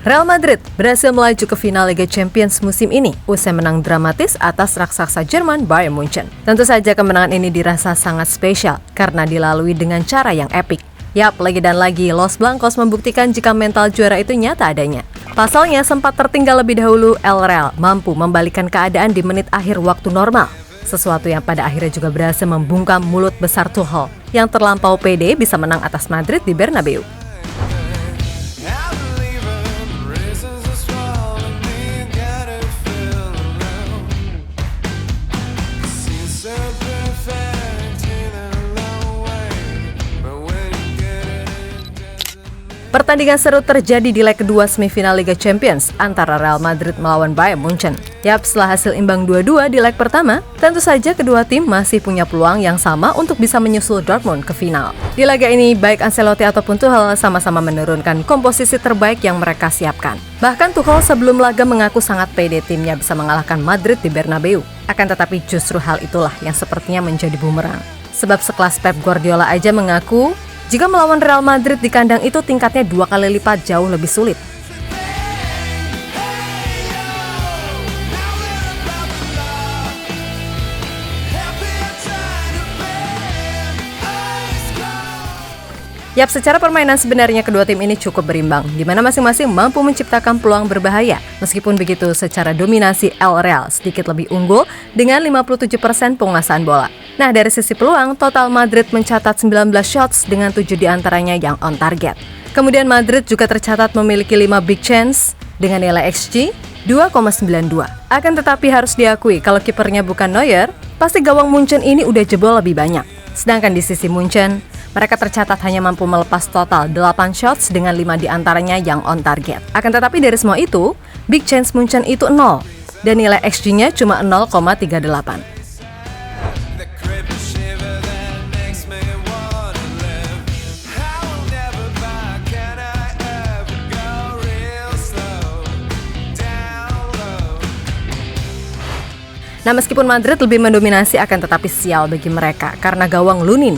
Real Madrid berhasil melaju ke final Liga Champions musim ini usai menang dramatis atas raksasa Jerman Bayern Munchen. Tentu saja kemenangan ini dirasa sangat spesial karena dilalui dengan cara yang epik. Yap, lagi dan lagi Los Blancos membuktikan jika mental juara itu nyata adanya. Pasalnya sempat tertinggal lebih dahulu, El Real mampu membalikkan keadaan di menit akhir waktu normal. Sesuatu yang pada akhirnya juga berhasil membungkam mulut besar Tuchel yang terlampau pede bisa menang atas Madrid di Bernabeu. Pertandingan seru terjadi di leg kedua semifinal Liga Champions antara Real Madrid melawan Bayern Munchen. Yap, setelah hasil imbang 2-2 di leg pertama, tentu saja kedua tim masih punya peluang yang sama untuk bisa menyusul Dortmund ke final. Di laga ini, baik Ancelotti ataupun Tuchel sama-sama menurunkan komposisi terbaik yang mereka siapkan. Bahkan Tuchel sebelum laga mengaku sangat pede timnya bisa mengalahkan Madrid di Bernabeu. Akan tetapi justru hal itulah yang sepertinya menjadi bumerang. Sebab sekelas Pep Guardiola aja mengaku jika melawan Real Madrid di kandang itu tingkatnya 2 kali lipat jauh lebih sulit. Yap, secara permainan sebenarnya kedua tim ini cukup berimbang, di mana masing-masing mampu menciptakan peluang berbahaya. Meskipun begitu, secara dominasi El Real sedikit lebih unggul dengan 57% penguasaan bola. Nah, dari sisi peluang, total Madrid mencatat 19 shots dengan 7 diantaranya yang on target. Kemudian Madrid juga tercatat memiliki 5 big chance dengan nilai XG 2,92. Akan tetapi harus diakui kalau kipernya bukan Neuer, pasti gawang Munchen ini udah jebol lebih banyak. Sedangkan di sisi Munchen, mereka tercatat hanya mampu melepas total 8 shots dengan 5 diantaranya yang on target. Akan tetapi dari semua itu, big chance Munchen itu 0 dan nilai XG-nya cuma 0,38. Nah, meskipun Madrid lebih mendominasi akan tetapi sial bagi mereka karena gawang Lunin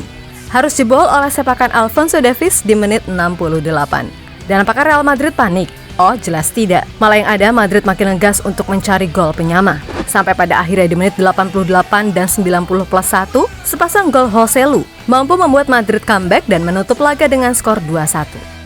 harus jebol oleh sepakan Alphonso Davies di menit 68. Dan apakah Real Madrid panik? Oh, jelas tidak. Malah yang ada Madrid makin ngegas untuk mencari gol penyama. Sampai pada akhirnya di menit 88 dan 90+1, sepasang gol Joselu mampu membuat Madrid comeback dan menutup laga dengan skor 2-1.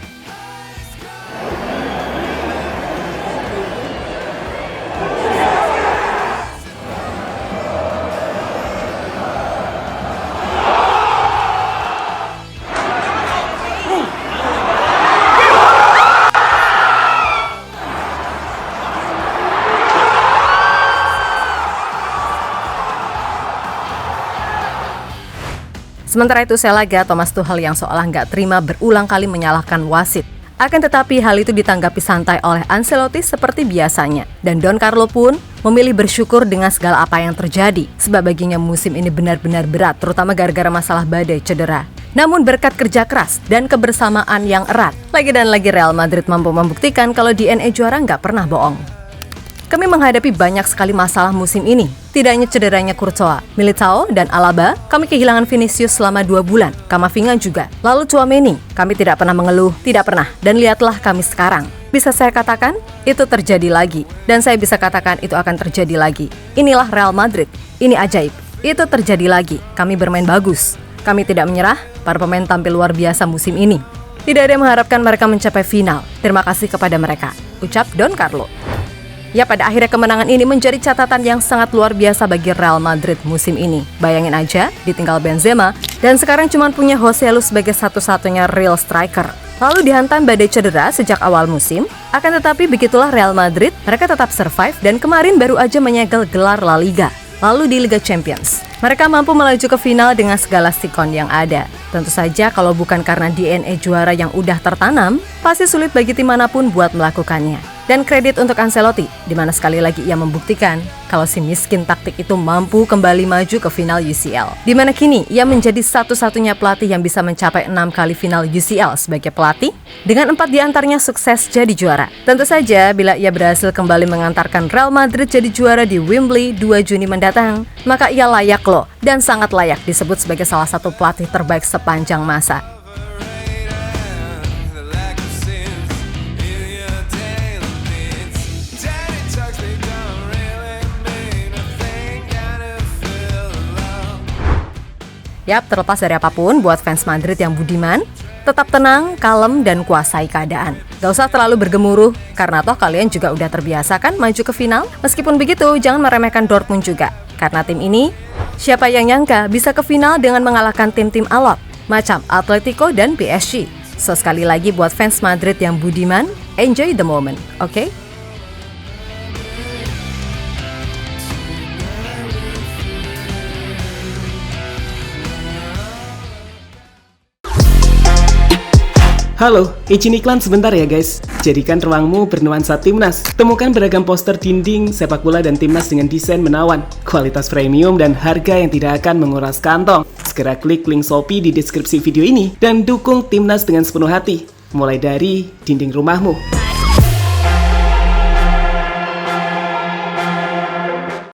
Sementara itu laga Thomas Tuchel yang seolah nggak terima berulang kali menyalahkan wasit. Akan tetapi hal itu ditanggapi santai oleh Ancelotti seperti biasanya. Dan Don Carlo pun memilih bersyukur dengan segala apa yang terjadi. Sebab baginya musim ini benar-benar berat, terutama gara-gara masalah badai cedera. Namun berkat kerja keras dan kebersamaan yang erat, lagi dan lagi Real Madrid mampu membuktikan kalau DNA juara nggak pernah bohong. Kami menghadapi banyak sekali masalah musim ini. Tidak hanya cederanya Courtois, Militao, dan Alaba, kami kehilangan Vinicius selama 2 bulan. Kamavinga juga. Lalu Tchouaméni, kami tidak pernah mengeluh, tidak pernah. Dan lihatlah kami sekarang. Bisa saya katakan, itu terjadi lagi. Dan saya bisa katakan itu akan terjadi lagi. Inilah Real Madrid. Ini ajaib. Itu terjadi lagi. Kami bermain bagus. Kami tidak menyerah. Para pemain tampil luar biasa musim ini. Tidak ada yang mengharapkan mereka mencapai final. Terima kasih kepada mereka. Ucap Don Carlo. Ya, pada akhirnya kemenangan ini menjadi catatan yang sangat luar biasa bagi Real Madrid musim ini. Bayangin aja, ditinggal Benzema, dan sekarang cuma punya Joselu sebagai satu-satunya real striker. Lalu dihantam badai cedera sejak awal musim, akan tetapi begitulah Real Madrid, mereka tetap survive dan kemarin baru aja menyegel gelar La Liga. Lalu di Liga Champions, mereka mampu melaju ke final dengan segala sikon yang ada. Tentu saja kalau bukan karena DNA juara yang udah tertanam, pasti sulit bagi tim manapun buat melakukannya. Dan kredit untuk Ancelotti, di mana sekali lagi ia membuktikan kalau si miskin taktik itu mampu kembali maju ke final UCL. Di mana kini ia menjadi satu-satunya pelatih yang bisa mencapai 6 kali final UCL sebagai pelatih, dengan 4 diantaranya sukses jadi juara. Tentu saja bila ia berhasil kembali mengantarkan Real Madrid jadi juara di Wembley 2 Juni mendatang, maka ia layak loh dan sangat layak disebut sebagai salah satu pelatih terbaik sepanjang masa. Yap, terlepas dari apapun, buat fans Madrid yang budiman, tetap tenang, kalem, dan kuasai keadaan. Gak usah terlalu bergemuruh, karena toh kalian juga udah terbiasa kan maju ke final. Meskipun begitu, jangan meremehkan Dortmund juga. Karena tim ini, siapa yang nyangka bisa ke final dengan mengalahkan tim-tim alot, macam Atletico dan PSG. So sekali lagi buat fans Madrid yang budiman, enjoy the moment, oke? Halo, izin iklan sebentar ya guys. Jadikan ruangmu bernuansa timnas. Temukan beragam poster dinding, sepak bola dan timnas dengan desain menawan, kualitas premium dan harga yang tidak akan menguras kantong. Segera klik link Shopee di deskripsi video ini dan dukung timnas dengan sepenuh hati. Mulai dari dinding rumahmu.